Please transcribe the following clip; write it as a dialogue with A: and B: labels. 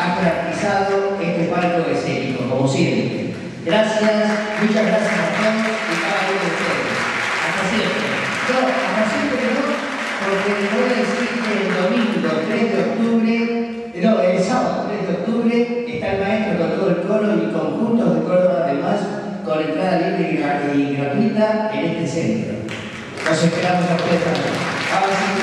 A: ha caracterizado este palco escénico, como siempre. Gracias, muchas gracias a todos y cada uno de ustedes. Hasta siempre. No, hasta siempre no, porque les voy a decir que el domingo 3 de octubre, no, el sábado 3 de octubre, está el maestro con todo el coro y conjuntos de Córdoba además, con entrada libre y gratuita en este centro. Los esperamos a ustedes también.